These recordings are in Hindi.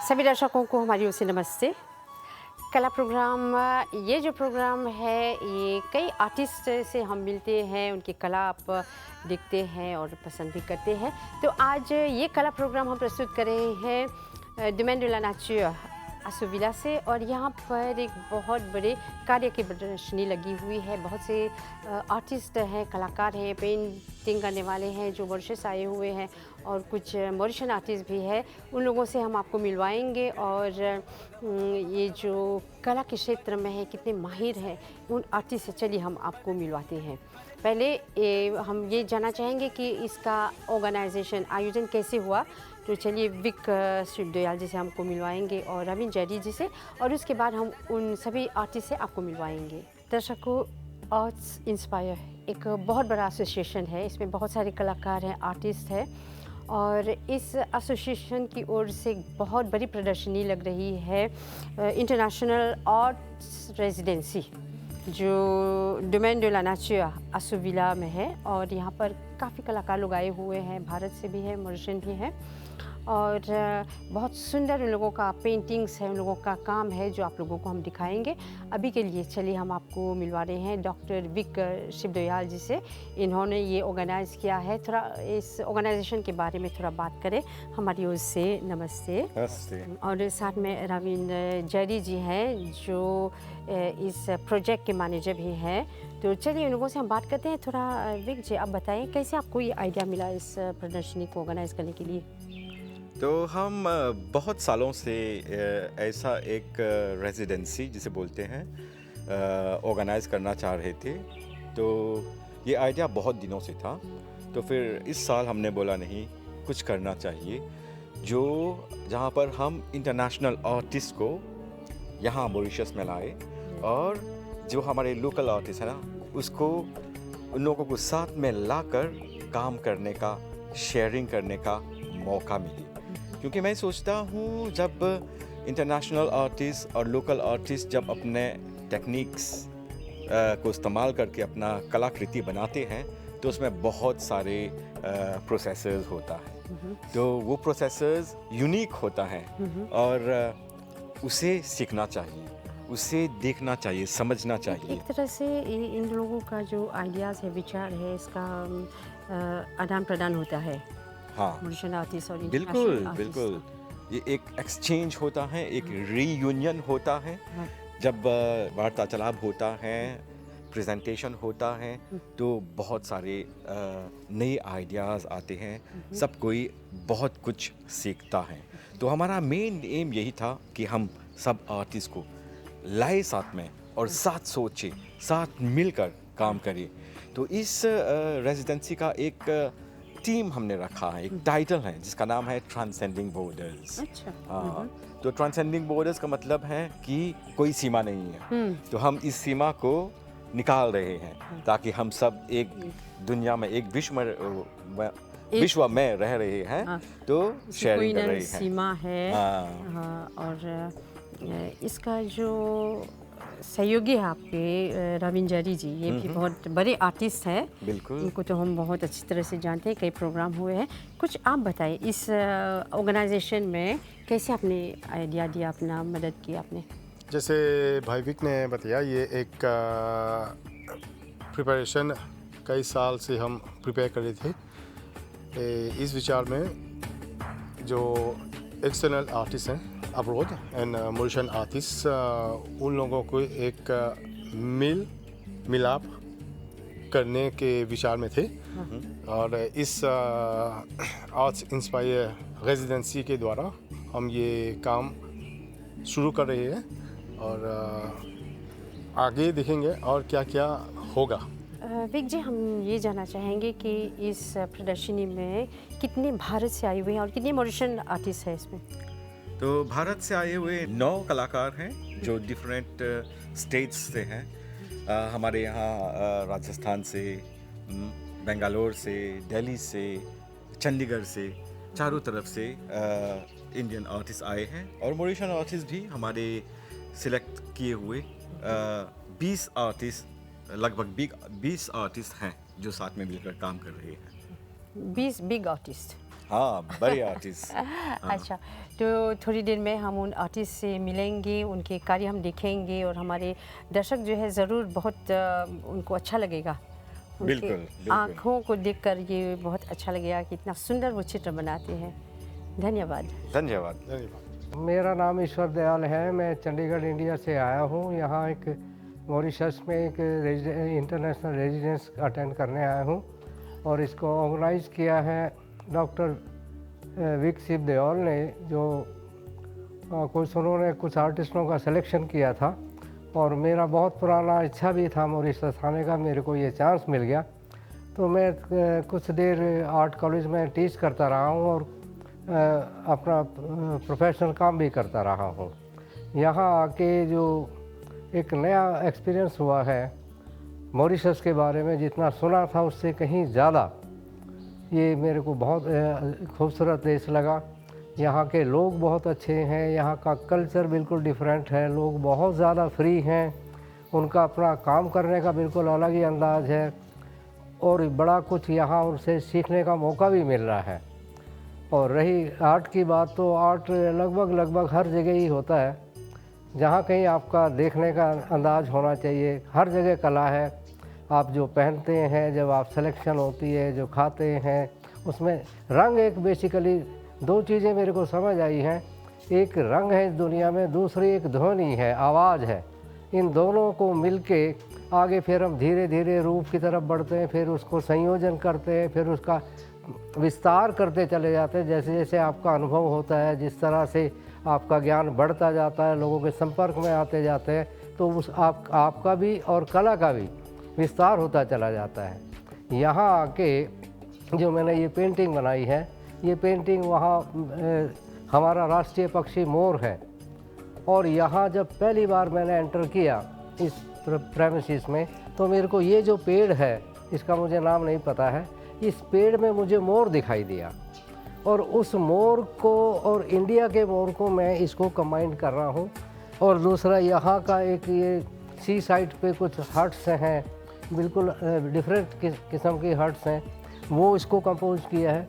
सभी दर्शकों को हमारी ओर से नमस्ते। कला प्रोग्राम, ये जो प्रोग्राम है ये कई आर्टिस्ट से हम मिलते हैं, उनकी कला आप देखते हैं और पसंद भी करते हैं। तो आज ये कला प्रोग्राम हम प्रस्तुत कर रहे हैं डोमेन de la nature असुविला से, और यहाँ पर एक बहुत बड़े कार्य की प्रदर्शनी लगी हुई है। बहुत से आर्टिस्ट हैं, कलाकार हैं, पेंटिंग करने वाले हैं जो मॉरिशस आए हुए हैं, और कुछ मॉरिशन आर्टिस्ट भी हैं। उन लोगों से हम आपको मिलवाएंगे और ये जो कला के क्षेत्र में है कितने माहिर हैं उन आर्टिस्ट से चलिए हम आपको मिलवाते हैं। पहले हम ये जानना चाहेंगे कि इसका ऑर्गेनाइजेशन आयोजन कैसे हुआ। तो चलिए विक शिवदयाल जी से हमको मिलवाएंगे और रवीन जैदी जी से, और उसके बाद हम उन सभी आर्टिस्ट से आपको मिलवाएंगे। दर्शकों, आर्ट्स इंस्पायर एक बहुत बड़ा एसोसिएशन है, इसमें बहुत सारे कलाकार हैं, आर्टिस्ट हैं, और इस एसोसिएशन की ओर से एक बहुत बड़ी प्रदर्शनी लग रही है इंटरनेशनल आर्ट्स रेजिडेंसी जो डोमेन de la nature असुविला में है। और यहाँ पर काफ़ी कलाकार लोग आए हुए हैं, भारत से भी है, मॉरिशन भी है, और बहुत सुंदर उन लोगों का पेंटिंग्स है, उन लोगों का काम है जो आप लोगों को हम दिखाएंगे। अभी के लिए चलिए हम आपको मिलवा रहे हैं डॉक्टर विक शिवदयाल जी से। इन्होंने ये ऑर्गेनाइज़ किया है। थोड़ा इस ऑर्गेनाइजेशन के बारे में थोड़ा बात करें। हमारी ओर से नमस्ते। नमस्ते। और साथ में रवीन जैदी जी हैं जो इस प्रोजेक्ट के मैनेजर भी हैं। तो चलिए उन लोगों से हम बात करते हैं। थोड़ा विक जी, आप बताएं कैसे आपको ये आइडिया मिला इस प्रदर्शनी को ऑर्गेनाइज़ करने के लिए। तो हम बहुत सालों से ऐसा एक रेजिडेंसी जिसे बोलते हैं ऑर्गेनाइज करना चाह रहे थे। तो ये आइडिया बहुत दिनों से था। तो फिर इस साल हमने बोला नहीं, कुछ करना चाहिए जो जहाँ पर हम इंटरनेशनल आर्टिस्ट को यहाँ मॉरिशस में लाए, और जो हमारे लोकल आर्टिस्ट है ना उसको उन लोगों को साथ में लाकर काम करने का, शेयरिंग करने का मौका मिले। क्योंकि मैं सोचता हूँ जब इंटरनेशनल आर्टिस्ट और लोकल आर्टिस्ट जब अपने टेक्निक्स को इस्तेमाल करके अपना कलाकृति बनाते हैं तो उसमें बहुत सारे प्रोसेसर्स होता है। तो वो प्रोसेसर्स यूनिक होता है और उसे सीखना चाहिए, उसे देखना चाहिए, समझना चाहिए। एक तरह से इन लोगों का जो आइडियाज़ है, विचार है, इसका आदान प्रदान होता है। हाँ, मॉरिशन आर्टिस्ट और बिल्कुल बिल्कुल। ये एक एक्सचेंज होता है, एक रीयूनियन होता है। जब वार्तालाप होता है, प्रेजेंटेशन होता है, तो बहुत सारे नए आइडियाज़ आते हैं, सब कोई बहुत कुछ सीखता है। तो हमारा मेन एम यही था कि हम सब आर्टिस्ट को लाए साथ में और साथ सोचे, साथ मिलकर काम करें। तो इस रेजिडेंसी का एक टीम हमने रखा है, एक टाइटल है जिसका नाम है ट्रांसेंडिंग बॉर्डर्स। अच्छा। हाँ, तो ट्रांसेंडिंग बॉर्डर्स का मतलब है कि कोई सीमा नहीं है। तो हम इस सीमा को निकाल रहे हैं ताकि हम सब एक दुनिया में, एक विश्व में रह रहे हैं। हाँ, तो शेयरिंग कर रहे हैं। सीमा है। हाँ। हाँ, और इसका जो सहयोगी है आपके रवीन जैदी जी, ये भी बहुत बड़े आर्टिस्ट हैं। बिल्कुल। इनको तो हम बहुत अच्छी तरह से जानते हैं, कई प्रोग्राम हुए हैं। कुछ आप बताइए इस ऑर्गेनाइजेशन में कैसे आपने आइडिया दिया, अपना मदद की आपने। जैसे भाई विक ने बताया, ये एक प्रिपरेशन कई साल से हम प्रिपेयर कर रहे थे। इस विचार में जो एक्सटर्नल आर्टिस्ट हैं अब्रॉड एंड मॉरिशन आर्टिस्ट, उन लोगों को एक मिलाप करने के विचार में थे। और इस आर्ट्स इंस्पायर रेजिडेंसी के द्वारा हम ये काम शुरू कर रहे हैं, और आगे देखेंगे और क्या क्या होगा। विक जी, हम ये जानना चाहेंगे कि इस प्रदर्शनी में कितने भारत से आए हुए हैं और कितने मॉरिशन आर्टिस्ट हैं इसमें। तो भारत से आए हुए 9 कलाकार हैं जो डिफरेंट स्टेट्स से हैं। हमारे यहाँ राजस्थान से, बेंगलोर से, दिल्ली से, चंडीगढ़ से, चारों तरफ से इंडियन आर्टिस्ट आए हैं। और मॉरिशन आर्टिस्ट भी हमारे सिलेक्ट किए हुए 20 आर्टिस्ट, लगभग 20 आर्टिस्ट हैं जो साथ में मिलकर काम कर रहे हैं। 20 बिग आर्टिस्ट। हाँ, बड़े आर्टिस्ट। अच्छा, तो थोड़ी देर में हम उन आर्टिस्ट से मिलेंगे, उनके कार्य हम देखेंगे और हमारे दर्शक जो है ज़रूर बहुत उनको अच्छा लगेगा। उनके बिल्कुल, बिल्कुल। आँखों को देखकर ये बहुत अच्छा लगेगा कि इतना सुंदर वो चित्र बनाते हैं। धन्यवाद। धन्यवाद। धन्यवाद। मेरा नाम ईश्वर दयाल है। मैं चंडीगढ़ इंडिया से आया हूँ। यहाँ एक मॉरिशस में एक इंटरनेशनल रेजिडेंस अटेंड करने आया हूँ और इसको ऑर्गेनाइज़ किया है डॉक्टर विक दयाल ने, जो कुछ उन्होंने कुछ आर्टिस्टों का सिलेक्शन किया था और मेरा बहुत पुराना इच्छा भी था मॉरिशस आने का। मेरे को ये चांस मिल गया तो मैं कुछ देर आर्ट कॉलेज में टीच करता रहा हूँ और अपना प्रोफेशनल काम भी करता रहा हूँ। यहाँ आके जो एक नया एक्सपीरियंस हुआ है मॉरिशस के बारे में, जितना सुना था उससे कहीं ज़्यादा ये मेरे को बहुत खूबसूरत देश लगा। यहाँ के लोग बहुत अच्छे हैं, यहाँ का कल्चर बिल्कुल डिफरेंट है, लोग बहुत ज़्यादा फ्री हैं, उनका अपना काम करने का बिल्कुल अलग ही अंदाज़ है और बड़ा कुछ यहाँ उनसे सीखने का मौका भी मिल रहा है। और रही आर्ट की बात, तो आर्ट लगभग हर जगह ही होता है। जहाँ कहीं आपका देखने का अंदाज होना चाहिए, हर जगह कला है। आप जो पहनते हैं, जब आप सिलेक्शन होती है, जो खाते हैं, उसमें रंग एक बेसिकली दो चीज़ें मेरे को समझ आई हैं। एक रंग है इस दुनिया में, दूसरी एक ध्वनि है, आवाज़ है। इन दोनों को मिलके आगे फिर हम धीरे धीरे रूप की तरफ बढ़ते हैं, फिर उसको संयोजन करते हैं, फिर उसका विस्तार करते चले जाते हैं। जैसे जैसे आपका अनुभव होता है, जिस तरह से आपका ज्ञान बढ़ता जाता है, लोगों के संपर्क में आते जाते हैं, तो उस आपका भी और कला का भी विस्तार होता चला जाता है। यहाँ आके जो मैंने ये पेंटिंग बनाई है, ये पेंटिंग वहाँ हमारा राष्ट्रीय पक्षी मोर है। और यहाँ जब पहली बार मैंने एंटर किया इस प्रेमिसिस में, तो मेरे को ये जो पेड़ है, इसका मुझे नाम नहीं पता है, इस पेड़ में मुझे मोर दिखाई दिया और उस मोर को और इंडिया के मोर को मैं इसको कंबाइन कर रहा हूँ। और दूसरा यहाँ का एक ये सी साइड पे कुछ हट्स हैं, बिल्कुल डिफरेंट किस्म की हट्स हैं, वो इसको कंपोज किया है।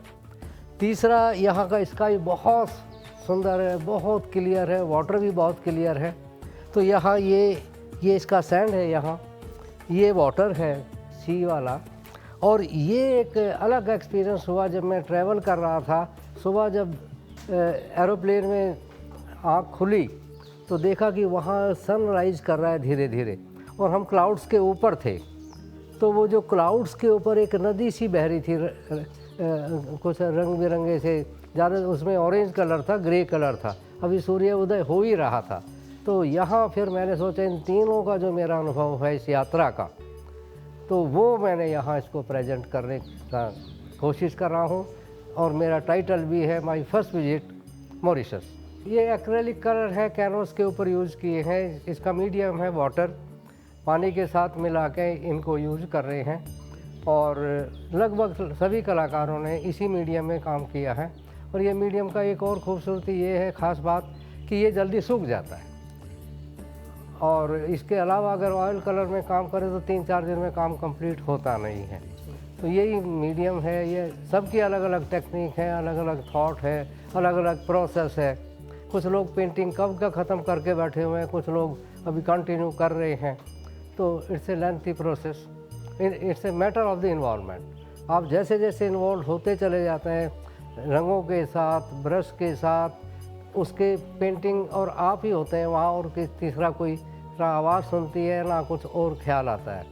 तीसरा यहाँ का स्काई बहुत सुंदर है, बहुत क्लियर है, वाटर भी बहुत क्लियर है। तो यहाँ ये इसका सैंड है, यहाँ ये वाटर है सी वाला। और ये एक अलग एक्सपीरियंस हुआ जब मैं ट्रैवल कर रहा था। सुबह जब एरोप्लेन में आँख खुली तो देखा कि वहाँ सनराइज़ कर रहा है धीरे धीरे और हम क्लाउड्स के ऊपर थे। तो वो जो क्लाउड्स के ऊपर एक नदी सी बह रही थी, कुछ रंग बिरंगे से, ज़्यादा उसमें ऑरेंज कलर था, ग्रे कलर था, अभी सूर्य उदय हो ही रहा था। तो यहाँ फिर मैंने सोचा इन तीनों का जो मेरा अनुभव है इस यात्रा का, तो वो मैंने यहाँ इसको प्रेजेंट करने का कोशिश कर रहा हूँ। और मेरा टाइटल भी है माय फर्स्ट विजिट मॉरिशस। ये एक्रेलिक कलर है, कैनवस के ऊपर यूज़ किए हैं। इसका मीडियम है वाटर, पानी के साथ मिला के इनको यूज़ कर रहे हैं। और लगभग सभी कलाकारों ने इसी मीडियम में काम किया है। और ये मीडियम का एक और खूबसूरती ये है, ख़ास बात, कि ये जल्दी सूख जाता है। और इसके अलावा अगर ऑयल कलर में काम करें तो 3-4 दिन में काम कंप्लीट होता नहीं है। तो यही मीडियम है। ये सबकी अलग अलग टेक्निक है, अलग अलग थॉट है, अलग अलग प्रोसेस है। कुछ लोग पेंटिंग कब का ख़त्म करके बैठे हुए हैं, कुछ लोग अभी कंटिन्यू कर रहे हैं। तो it's a lengthy process, it's a matter of the involvement. आप जैसे जैसे इन्वॉल्व होते चले जाते हैं रंगों के साथ, ब्रश के साथ, उसके पेंटिंग और आप ही होते हैं वहाँ, और तीसरा कोई ना आवाज़ सुनती है ना कुछ और ख्याल आता है।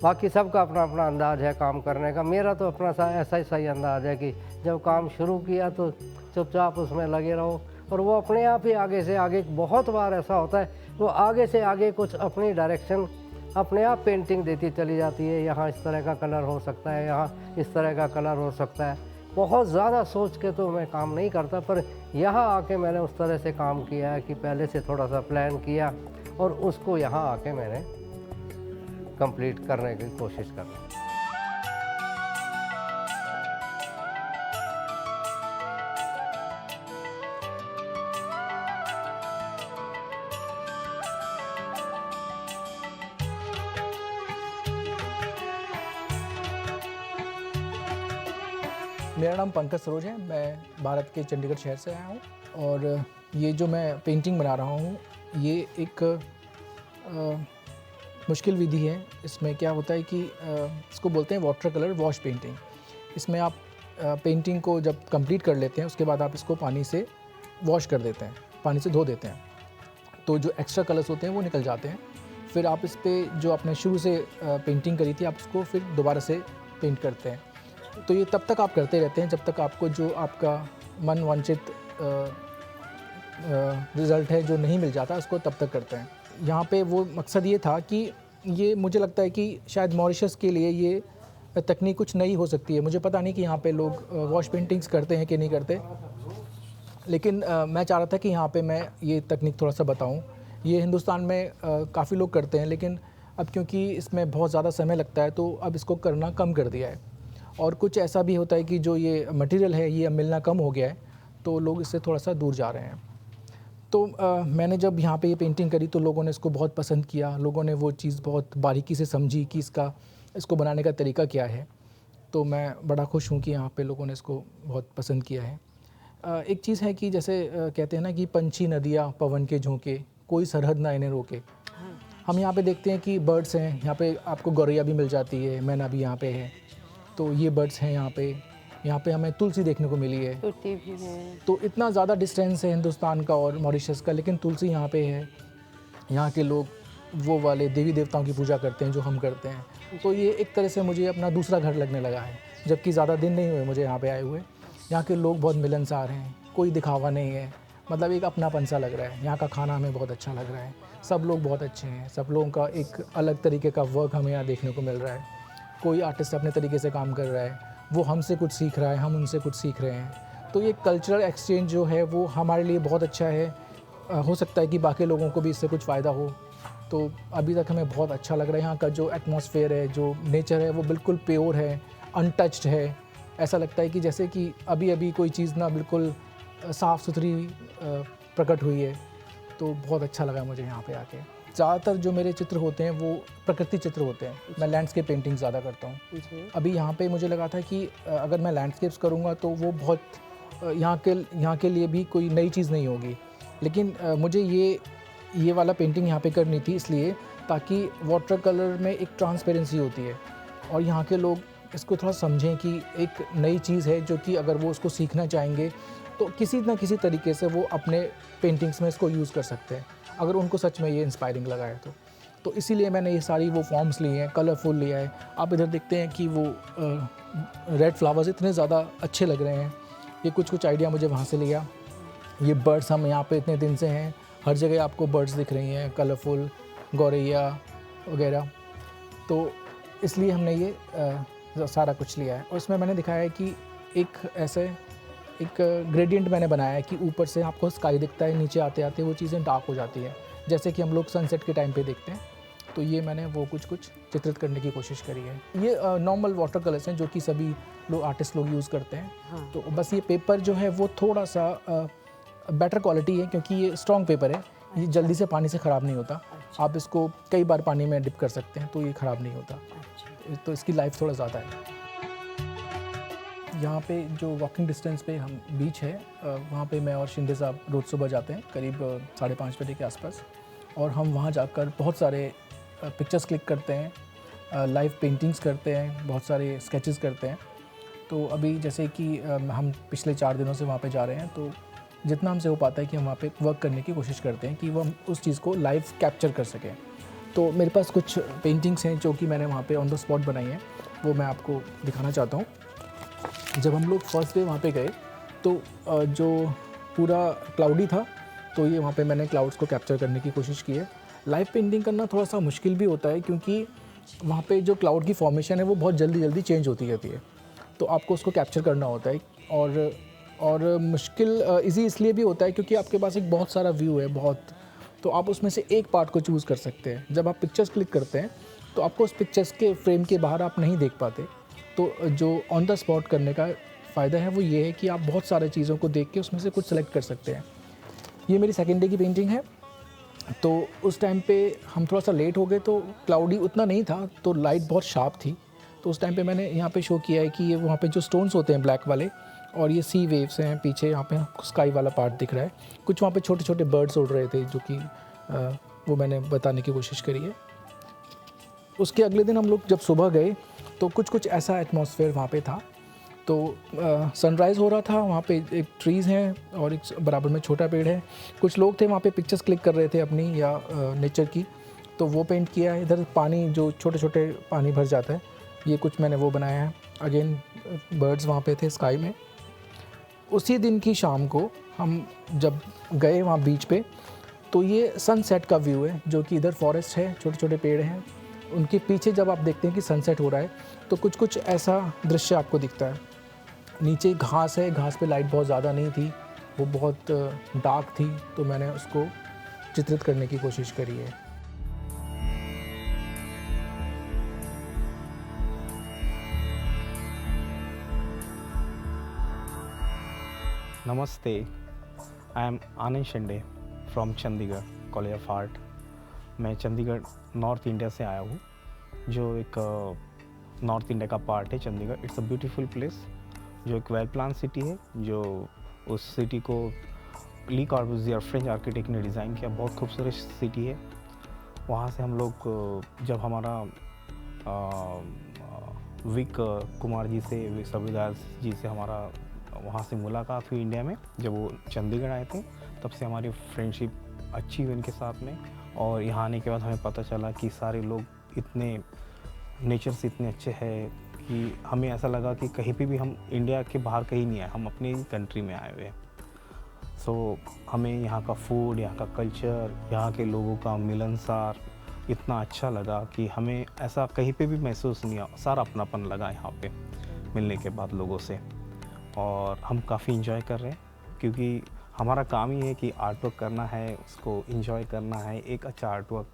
बाकी सबका अपना अपना अंदाज़ है काम करने का। मेरा तो अपना ऐसा ही सही अंदाज़ है कि जब काम शुरू किया तो चुपचाप उसमें लगे रहो और वो अपने आप ही आगे से आगे। बहुत बार ऐसा होता है वो आगे से आगे कुछ अपनी डायरेक्शन अपने आप पेंटिंग देती चली जाती है। यहाँ इस तरह का कलर हो सकता है, यहाँ इस तरह का कलर हो सकता है। बहुत ज़्यादा सोच के तो मैं काम नहीं करता, पर यहाँ आके मैंने उस तरह से काम किया है कि पहले से थोड़ा सा प्लान किया और उसको यहाँ आके मैंने कंप्लीट करने की कोशिश कर रहा हूँ। मेरा नाम पंकज सरोज है। मैं भारत के चंडीगढ़ शहर से आया हूँ और ये जो मैं पेंटिंग बना रहा हूँ ये एक मुश्किल विधि है। इसमें क्या होता है कि इसको बोलते हैं वाटर कलर वॉश पेंटिंग। इसमें आप पेंटिंग को जब कंप्लीट कर लेते हैं उसके बाद आप इसको पानी से वॉश कर देते हैं, पानी से धो देते हैं, तो जो एक्स्ट्रा कलर्स होते हैं वो निकल जाते हैं। फिर आप इस पे जो आपने शुरू से पेंटिंग करी थी आप उसको फिर दोबारा से पेंट करते हैं। तो ये तब तक आप करते रहते हैं जब तक आपको जो आपका मन वांछित रिज़ल्ट है जो नहीं मिल जाता उसको तब तक करते हैं। यहाँ पे वो मकसद ये था कि ये मुझे लगता है कि शायद मॉरिशस के लिए ये तकनीक कुछ नई हो सकती है। मुझे पता नहीं कि यहाँ पे लोग वॉश पेंटिंग्स करते हैं कि नहीं करते, लेकिन मैं चाह रहा था कि यहाँ पे मैं ये तकनीक थोड़ा सा बताऊँ। ये हिंदुस्तान में काफ़ी लोग करते हैं, लेकिन अब क्योंकि इसमें बहुत ज़्यादा समय लगता है तो अब इसको करना कम कर दिया है। और कुछ ऐसा भी होता है कि जो ये मटेरियल है ये अब मिलना कम हो गया है, तो लोग इससे थोड़ा सा दूर जा रहे हैं। तो मैंने जब यहाँ पे ये पेंटिंग करी तो लोगों ने इसको बहुत पसंद किया। लोगों ने वो चीज़ बहुत बारीकी से समझी कि इसको बनाने का तरीका क्या है। तो मैं बड़ा खुश हूँ कि यहाँ पे लोगों ने इसको बहुत पसंद किया है। एक चीज़ है कि जैसे कहते हैं ना कि पंछी नदियाँ पवन के झोंके, कोई सरहद ना इन्हें रोके। हम यहाँ पे देखते हैं कि बर्ड्स हैं, यहाँ पे आपको गौरैया भी मिल जाती है, मैना भी यहाँ पे है। तो ये बर्ड्स हैं यहाँ पे हमें तुलसी देखने को मिली है। तूती भी है। तो इतना ज़्यादा डिस्टेंस है हिंदुस्तान का और मॉरिशस का, लेकिन तुलसी यहाँ पे है। यहाँ के लोग वो वाले देवी देवताओं की पूजा करते हैं जो हम करते हैं। तो ये एक तरह से मुझे अपना दूसरा घर लगने लगा है, जबकि ज़्यादा दिन नहीं हुए मुझे यहाँ पे आए हुए। यहाँ के लोग बहुत मिलनसार हैं, कोई दिखावा नहीं है, मतलब एक अपनापन सा लग रहा है। यहाँ का खाना हमें बहुत अच्छा लग रहा है, सब लोग बहुत अच्छे हैं, सब लोगों का एक अलग तरीके का वर्क हमें यहाँ देखने को मिल रहा है। कोई आर्टिस्ट अपने तरीके से काम कर रहा है, वो हमसे कुछ सीख रहा है, हम उनसे कुछ सीख रहे हैं। तो ये कल्चरल एक्सचेंज जो है वो हमारे लिए बहुत अच्छा है। हो सकता है कि बाकी लोगों को भी इससे कुछ फ़ायदा हो। तो अभी तक हमें बहुत अच्छा लग रहा है। यहाँ का जो एटमॉस्फेयर है, जो नेचर है, वो बिल्कुल प्योर है, अनटच्ड है। ऐसा लगता है कि जैसे कि अभी अभी कोई चीज़ ना बिल्कुल साफ़ सुथरी प्रकट हुई है। तो बहुत अच्छा लगा मुझे यहाँ पे आके। ज़्यादातर जो मेरे चित्र होते हैं वो प्रकृति चित्र होते हैं। मैं लैंडस्केप पेंटिंग ज़्यादा करता हूँ। अभी यहाँ पे मुझे लगा था कि अगर मैं लैंडस्केप्स करूँगा तो वो बहुत यहाँ के लिए भी कोई नई चीज़ नहीं होगी। लेकिन मुझे ये वाला पेंटिंग यहाँ पे करनी थी इसलिए ताकि वाटर कलर में एक ट्रांसपेरेंसी होती है और यहाँ के लोग इसको थोड़ा समझें कि एक नई चीज़ है जो कि अगर वो उसको सीखना चाहेंगे तो किसी न किसी तरीके से वो अपने पेंटिंग्स में इसको यूज़ कर सकते हैं, अगर उनको सच में ये इंस्पायरिंग लगा है तो इसीलिए मैंने ये सारी वो फॉर्म्स लिए हैं, कलरफुल लिया है। आप इधर देखते हैं कि वो रेड फ्लावर्स इतने ज़्यादा अच्छे लग रहे हैं। ये कुछ आइडिया मुझे वहाँ से लिया। ये बर्ड्स हम यहाँ पे इतने दिन से हैं, हर जगह आपको बर्ड्स दिख रही हैं, कलरफुल गौरैया वगैरह। तो इसलिए हमने ये सारा कुछ लिया है और इसमें मैंने दिखाया है कि एक ग्रेडियंट मैंने बनाया है कि ऊपर से आपको स्काई दिखता है, नीचे आते आते वो चीज़ें डार्क हो जाती है, जैसे कि हम लोग सनसेट के टाइम पे देखते हैं। तो ये मैंने वो कुछ चित्रित करने की कोशिश करी है। ये नॉर्मल वाटर कलर्स हैं जो कि सभी लोग आर्टिस्ट लोग यूज़ करते हैं। हाँ। तो बस ये पेपर जो है वो थोड़ा सा बेटर क्वालिटी है क्योंकि ये स्ट्रॉन्ग पेपर है, ये जल्दी से पानी से ख़राब नहीं होता। आप इसको कई बार पानी में डिप कर सकते हैं तो ये ख़राब नहीं होता। तो इसकी लाइफ थोड़ा ज़्यादा है। यहाँ पे जो वॉकिंग डिस्टेंस पे हम बीच है वहाँ पे मैं और शिंदे साहब रोज़ सुबह जाते हैं करीब 5:30 बजे के आसपास, और हम वहाँ जाकर बहुत सारे पिक्चर्स क्लिक करते हैं, लाइव पेंटिंग्स करते हैं, बहुत सारे स्केचेस करते हैं। तो अभी जैसे कि हम पिछले 4 दिनों से वहाँ पे जा रहे हैं, तो जितना हमसे हो पाता है कि हम वहाँ पे वर्क करने की कोशिश करते हैं कि वो हम उस चीज़ को लाइव कैप्चर कर सकें। तो मेरे पास कुछ पेंटिंग्स हैं जो कि मैंने वहाँ पे ऑन द स्पॉट बनाई हैं, वो मैं आपको दिखाना चाहता हूँ। जब हम लोग फर्स्ट डे वहाँ पे गए तो जो पूरा क्लाउडी था, तो ये वहाँ पे मैंने क्लाउड्स को कैप्चर करने की कोशिश की है। लाइव पेंटिंग करना थोड़ा सा मुश्किल भी होता है क्योंकि वहाँ पे जो क्लाउड की फॉर्मेशन है वो बहुत जल्दी चेंज होती रहती है, तो आपको उसको कैप्चर करना होता है। और मुश्किल इसलिए भी होता है क्योंकि आपके पास एक बहुत सारा व्यू है तो आप उसमें से एक पार्ट को चूज़ कर सकते हैं। जब आप पिक्चर्स क्लिक करते हैं तो आपको उस पिक्चर्स के फ्रेम के बाहर आप नहीं देख पाते। तो जो ऑन द स्पॉट करने का फ़ायदा है वो ये है कि आप बहुत सारे चीज़ों को देख के उसमें से कुछ सेलेक्ट कर सकते हैं। ये मेरी सेकेंड डे की पेंटिंग है। तो उस टाइम पे हम थोड़ा सा लेट हो गए, तो क्लाउडी उतना नहीं था, तो लाइट बहुत शार्प थी, तो उस टाइम पे मैंने यहाँ पे शो किया है कि ये वहाँ पे जो स्टोन्स होते हैं ब्लैक वाले और ये सी वेव्स हैं, पीछे यहाँ पे स्काई वाला पार्ट दिख रहा है, कुछ वहाँ पे छोटे छोटे बर्ड्स उड़ रहे थे जो कि वो मैंने बताने की कोशिश करी है। उसके अगले दिन हम लोग जब सुबह गए तो कुछ ऐसा एटमॉस्फेयर वहाँ पे था। तो सनराइज़ हो रहा था, वहाँ पे एक ट्रीज़ हैं और एक बराबर में छोटा पेड़ है। कुछ लोग थे वहाँ पे पिक्चर्स क्लिक कर रहे थे अपनी या नेचर की, तो वो पेंट किया है। इधर पानी जो छोटे छोटे पानी भर जाता है, ये कुछ मैंने वो बनाया है। अगेन बर्ड्स वहाँ पे थे स्काई में। उसी दिन की शाम को हम जब गए वहाँ बीच पे, तो ये सनसेट का व्यू है, जो कि इधर फॉरेस्ट है, छोटे छोटे पेड़ हैं, उनके पीछे जब आप देखते हैं कि सनसेट हो रहा है तो कुछ ऐसा दृश्य आपको दिखता है। नीचे घास है, घास पे लाइट बहुत ज़्यादा नहीं थी, वो बहुत डार्क थी, तो मैंने उसको चित्रित करने की कोशिश करी है। नमस्ते, I am Anand Shinde from Chandigarh college of art. मैं चंडीगढ़ नॉर्थ इंडिया से आया हूँ, जो एक नॉर्थ इंडिया का पार्ट है Chandigarh. It's a beautiful place, जो एक वेल प्लान सिटी है, जो उस सिटी को ली कॉर्बुसियर फ्रेंच आर्किटेक्ट ने डिज़ाइन किया। बहुत खूबसूरत सिटी है। वहाँ से हम लोग जब हमारा विक कुमार जी से, विक सबीदास जी से हमारा वहाँ से मुलाकात हुई इंडिया में, जब वो चंडीगढ़ आए थे, तब से हमारी फ्रेंडशिप अच्छी हुई उनके साथ में। और यहाँ आने के बाद हमें पता चला कि सारे लोग इतने नेचर से इतने अच्छे हैं कि हमें ऐसा लगा कि कहीं पे भी हम इंडिया के बाहर कहीं नहीं आए, हम अपने ही कंट्री में आए हुए हैं। सो हमें यहाँ का फूड, यहाँ का कल्चर, यहाँ के लोगों का मिलनसार इतना अच्छा लगा कि हमें ऐसा कहीं पे भी महसूस नहीं हुआ। सारा अपनापन लगा यहाँ पे मिलने के बाद लोगों से। और हम काफ़ी इंजॉय कर रहे हैं, क्योंकि हमारा काम ही है कि आर्ट वर्क करना है, उसको इंजॉय करना है, एक अच्छा आर्ट वर्क।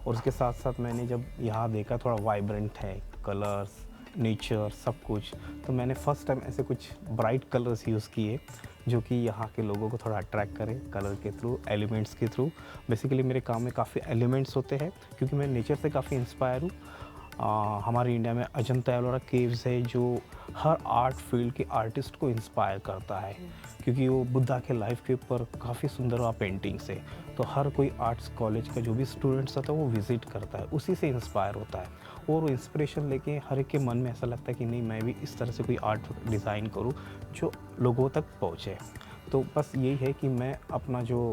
और उसके साथ साथ मैंने जब यहाँ देखा थोड़ा वाइब्रेंट है, कलर्स, नेचर, सब कुछ, तो मैंने फ़र्स्ट टाइम ऐसे कुछ ब्राइट कलर्स यूज़ किए जो कि यहाँ के लोगों को थोड़ा अट्रैक्ट करें कलर के थ्रू, एलिमेंट्स के थ्रू। बेसिकली मेरे काम में काफ़ी एलिमेंट्स होते हैं, क्योंकि मैं नेचर से काफ़ी इंस्पायर हूँ। हमारे इंडिया में अजंता एलोरा केव्स है, जो हर आर्ट फील्ड के आर्टिस्ट को इंस्पायर करता है, क्योंकि वो बुद्धा के लाइफ के ऊपर काफ़ी सुंदर पेंटिंग्स है। तो हर कोई आर्ट्स कॉलेज का जो भी स्टूडेंट्स होता है वो विज़िट करता है, उसी से इंस्पायर होता है। और वो इंस्पिरेशन लेके हर एक के मन में ऐसा लगता है कि नहीं, मैं भी इस तरह से कोई आर्ट डिज़ाइन करूँ जो लोगों तक पहुँचे। तो बस यही है कि मैं अपना जो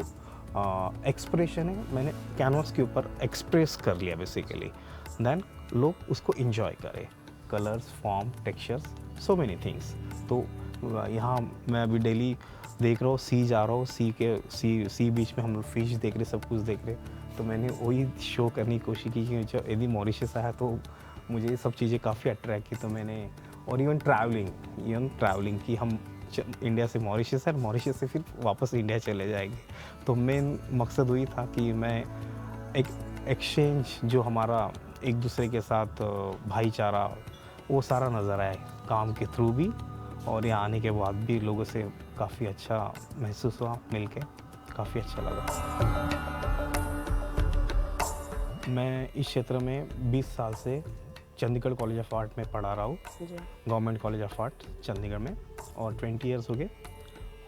एक्सप्रेशन है, मैंने कैनवास के ऊपर एक्सप्रेस कर लिया बेसिकली। देन लोग उसको इंजॉय करें, colours, form, textures, so many things. तो यहाँ मैं अभी डेली देख रहा हूँ, सी जा रहा हूँ, सी बीच में हम लोग फिश देख रहे, सब कुछ देख रहे। तो मैंने वही शो करने की कोशिश की कि जब यदि मॉरिशस आया तो मुझे ये सब चीज़ें काफ़ी अट्रैक्ट की। तो मैंने, और इवन ट्रैवलिंग कि हम इंडिया से मॉरिशस है, मॉरिशस से फिर वापस इंडिया चले जाएंगे। तो मेन मकसद वही था कि मैं एक एक्सचेंज, जो हमारा एक दूसरे के साथ भाईचारा, वो सारा नज़र आए काम के थ्रू भी, और यहाँ आने के बाद भी लोगों से काफ़ी अच्छा महसूस हुआ, मिलके काफ़ी अच्छा लगा। मैं इस क्षेत्र में 20 साल से चंडीगढ़ कॉलेज ऑफ आर्ट में पढ़ा रहा हूँ, government college of art Chandigarh में, और 20 ईयर्स हो गए।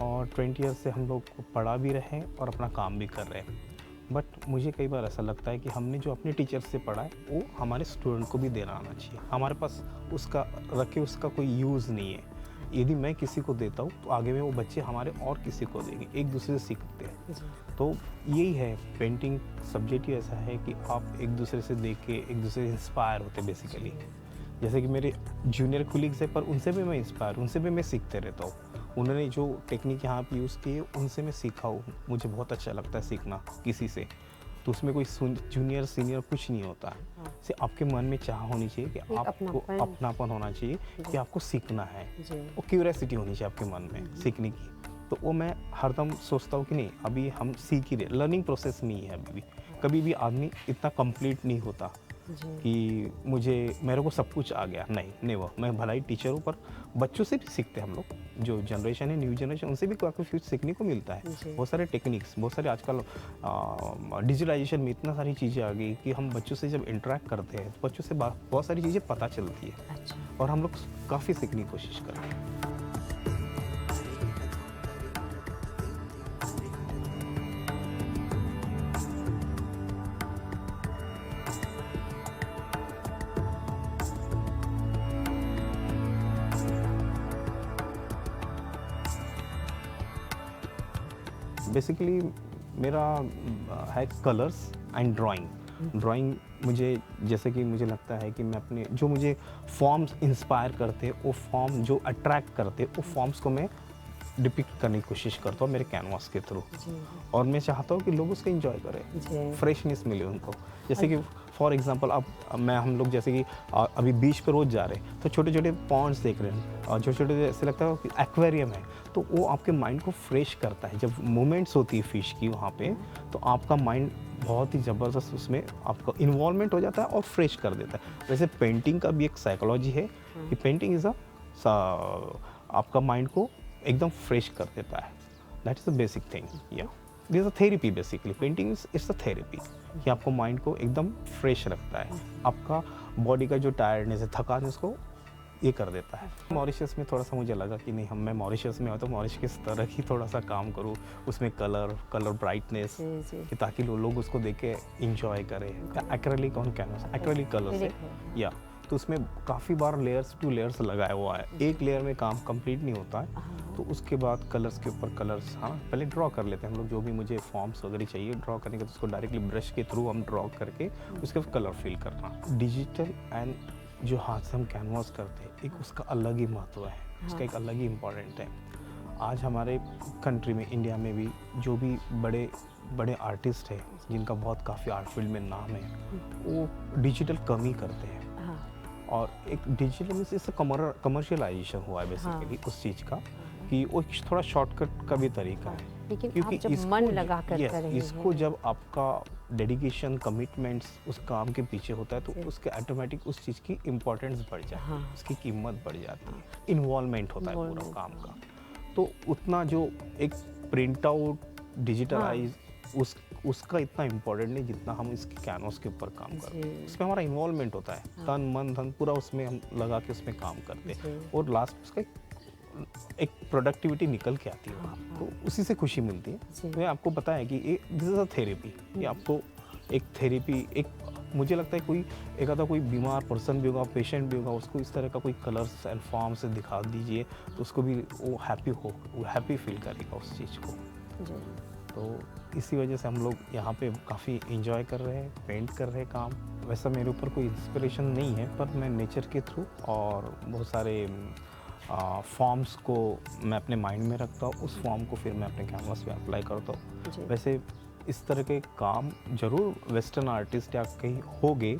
और 20 ईयर्स से हम लोग पढ़ा भी रहे हैं और अपना काम भी कर रहे हैं। बट मुझे कई बार ऐसा लगता है कि हमने जो अपने टीचर से पढ़ा है वो हमारे स्टूडेंट को भी देना आना चाहिए। हमारे पास उसका रखे उसका कोई यूज़ नहीं है। यदि मैं किसी को देता हूँ तो आगे में वो बच्चे हमारे और किसी को देंगे, एक दूसरे से सीखते हैं। तो यही है, पेंटिंग सब्जेक्ट ही ऐसा है कि आप एक दूसरे से देख के एक दूसरे से इंस्पायर होते बेसिकली। जैसे कि मेरे जूनियर कोलीग्स हैं, पर उनसे भी मैं इंस्पायर, उनसे भी मैं सीखते रहता हूँ। उन्होंने जो टेक्निक यहाँ पे यूज़ की है उनसे मैं सीखा हूँ। मुझे बहुत अच्छा लगता है सीखना किसी से। तो उसमें कोई जूनियर सीनियर कुछ नहीं होता। सिर्फ आपके मन में चाह होनी चाहिए कि आपको अपनापन होना चाहिए कि आपको सीखना है, और क्यूरियोसिटी होनी चाहिए आपके मन में सीखने की। तो वो मैं हरदम सोचता हूँ कि नहीं, अभी हम सीख ही रहे, लर्निंग प्रोसेस में ही है अभी भी। कभी भी आदमी इतना कंप्लीट नहीं होता, कि मेरे को सब कुछ आ गया, नहीं नेवर। मैं भला ही टीचर हूँ, पर बच्चों से भी सीखते हैं हम लोग। जो जनरेशन है, न्यू जनरेशन, उनसे भी काफ़ी कुछ सीखने को मिलता है। बहुत सारे टेक्निक्स, बहुत सारे आजकल डिजिटलाइजेशन में इतना सारी चीज़ें आ गई कि हम बच्चों से जब इंटरेक्ट करते हैं तो बच्चों से बहुत सारी चीज़ें पता चलती है। अच्छा। और हम लोग काफ़ी सीखने की कोशिश करते हैं। बेसिकली मेरा है कलर्स एंड ड्राइंग मुझे, जैसे कि मुझे लगता है कि मैं अपने जो मुझे फॉर्म्स इंस्पायर करते हैं, वो फॉर्म जो अट्रैक्ट करते हैं, वो फॉर्म्स को मैं डिपिक्ट करने की कोशिश करता हूँ मेरे कैनवास के थ्रू। और मैं चाहता हूँ कि लोग उसको एंजॉय करें, फ्रेशनेस मिले उनको। जैसे कि फॉर एग्जांपल अब हम लोग जैसे कि अभी बीच पे रोज़ जा रहे हैं तो छोटे छोटे पॉन्ड्स देख रहे हैं और छोटे छोटे ऐसे लगता है कि एक्वेरियम है, तो वो आपके माइंड को फ्रेश करता है। जब मूवमेंट्स होती है फिश की वहाँ पे, तो आपका माइंड बहुत ही ज़बरदस्त उसमें आपका इन्वॉल्वमेंट हो जाता है और फ्रेश कर देता है। वैसे पेंटिंग का भी एक साइकोलॉजी है कि पेंटिंग इज़ आपका माइंड को एकदम फ्रेश कर देता है। That is the basic thing. या this a therapy, basically painting is a therapy कि आपको माइंड को एकदम फ्रेश रखता है। आपका बॉडी का जो टायर्डनेस है, थकान, उसको ये कर देता है। मॉरिशस में थोड़ा सा मुझे लगा कि नहीं, मैं मॉरिशस में हूँ तो मॉरिशस की तरह ही थोड़ा सा काम करूँ, उसमें कलर ब्राइटनेस, कि ताकि लोग उसको देख के इंजॉय करें। Acrylic on canvas, acrylic colour से, या तो उसमें काफ़ी बार टू लेयर्स लगाया हुआ है। एक लेयर में काम कंप्लीट नहीं होता है, तो उसके बाद कलर्स के ऊपर कलर्स, हाँ, पहले ड्रॉ कर लेते हैं हम लोग। जो भी मुझे फॉर्म्स वगैरह चाहिए ड्रॉ करने के, तो उसको डायरेक्टली ब्रश के थ्रू हम ड्रॉ करके उसके कलर फिल करना। डिजिटल एंड जो हाथ से हम कैनवास करते हैं, एक उसका अलग ही महत्व है, उसका एक अलग ही इम्पॉर्टेंट है। आज हमारे कंट्री में, इंडिया में भी, जो भी बड़े आर्टिस्ट हैं जिनका बहुत काफ़ी आर्ट फील्ड में नाम है, वो डिजिटल कम ही करते हैं। और एक डिजिटल में इससे कमर्शियलाइजेशन हुआ है बेसिकली उस चीज़ का, कि वो थोड़ा शॉर्टकट का भी तरीका है। लेकिन क्योंकि आप जब मन लगा कर करेंगे, इसको जब आपका डेडिकेशन, कमिटमेंट्स उस काम के पीछे होता है, तो उसके ऑटोमेटिक उस चीज़ की इम्पोर्टेंस बढ़ जाती है, उसकी कीमत बढ़ जाती है, इन्वॉल्वमेंट होता है पूरा काम का। तो उतना जो एक प्रिंट आउट डिजिटलाइज उसका इतना इम्पोर्टेंट नहीं जितना हम इसके कैनवास के ऊपर काम करते हैं। उसमें हमारा इन्वॉल्वमेंट होता है, तन मन धन पूरा उसमें हम लगा के उसमें काम करते हैं, और लास्ट में उसका एक प्रोडक्टिविटी निकल के आती है, तो उसी से खुशी मिलती है। तो आपको पता है कि दिस इज़ अ थेरेपी, ये आपको एक थेरेपी, एक मुझे लगता है कोई एक आधा कोई बीमार पर्सन भी होगा, पेशेंट भी होगा, उसको इस तरह का कोई कलर्स एंड फॉर्म से दिखा दीजिए, तो उसको भी वो हैप्पी फील करेगा उस चीज़ को। तो इसी वजह से हम लोग यहाँ पे काफ़ी इंजॉय कर रहे हैं, पेंट कर रहे हैं काम। वैसा मेरे ऊपर कोई इंस्पिरेशन नहीं है, पर मैं नेचर के थ्रू और बहुत सारे फॉर्म्स को मैं अपने माइंड में रखता हूँ, उस फॉर्म को फिर मैं अपने कैनवास पे अप्लाई करता हूँ। वैसे इस तरह के काम ज़रूर वेस्टर्न आर्टिस्ट या कहीं हो गए,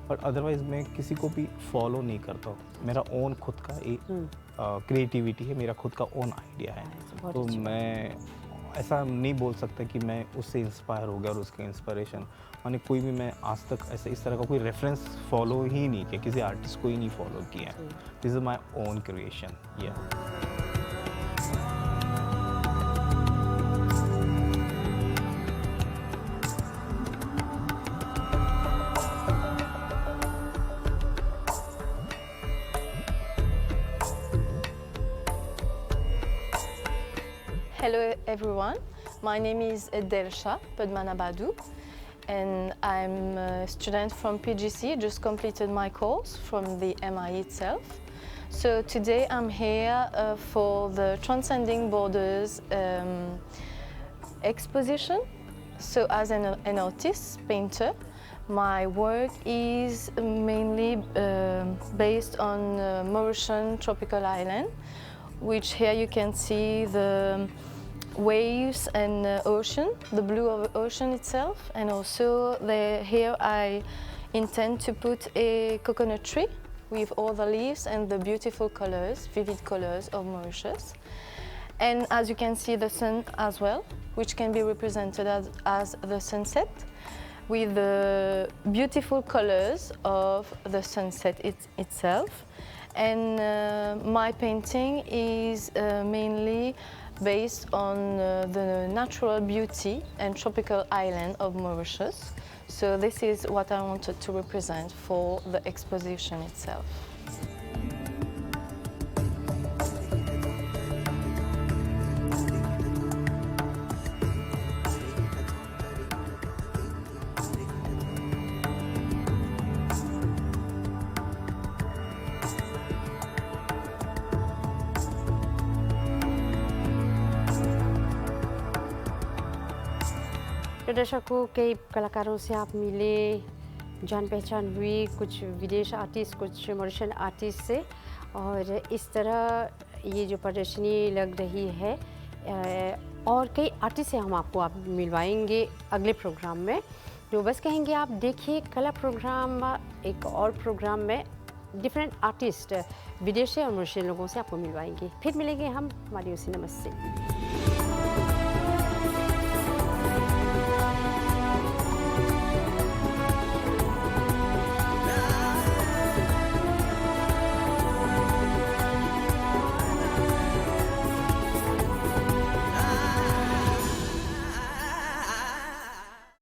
पर अदरवाइज़ मैं किसी को भी फॉलो नहीं करता हूँ। मेरा ओन खुद का एक क्रिएटिविटी है, मेरा खुद का ओन आइडिया है। तो मैं ऐसा नहीं बोल सकता कि मैं उससे इंस्पायर हो गया और उसके इंस्पिरेशन, माने कोई भी मैं आज तक ऐसे इस तरह का कोई रेफरेंस फॉलो ही नहीं किया, किसी आर्टिस्ट को ही नहीं फॉलो किया। This is my own creation. या Hello everyone, my name is Delsha Padmanabadu and I'm a student from PGC, just completed my course from the MI itself. So today I'm here for the Transcending Borders exposition. So as an artist, painter, my work is mainly based on Mauritian tropical island, which here you can see the waves and ocean, the blue of the ocean itself, and also here I intend to put a coconut tree with all the leaves and the beautiful colors, vivid colors of Mauritius. And as you can see, the sun as well, which can be represented as the sunset. with the beautiful colors of the sunset itself. And my painting is mainly based on the natural beauty and tropical island of Mauritius. So this is what I wanted to represent for the exposition itself. तो दर्शकों, कई कलाकारों से आप मिले, जान पहचान हुई, कुछ विदेश आर्टिस्ट, कुछ मॉरिशन आर्टिस्ट से, और इस तरह ये जो प्रदर्शनी लग रही है और कई आर्टिस्ट से हम आपको मिलवाएंगे अगले प्रोग्राम में। जो बस कहेंगे आप देखिए कला प्रोग्राम, एक और प्रोग्राम में डिफरेंट आर्टिस्ट विदेशी और मॉरिशन लोगों से आपको मिलवाएंगे। फिर मिलेंगे हम। हमारी ओर से नमस्ते।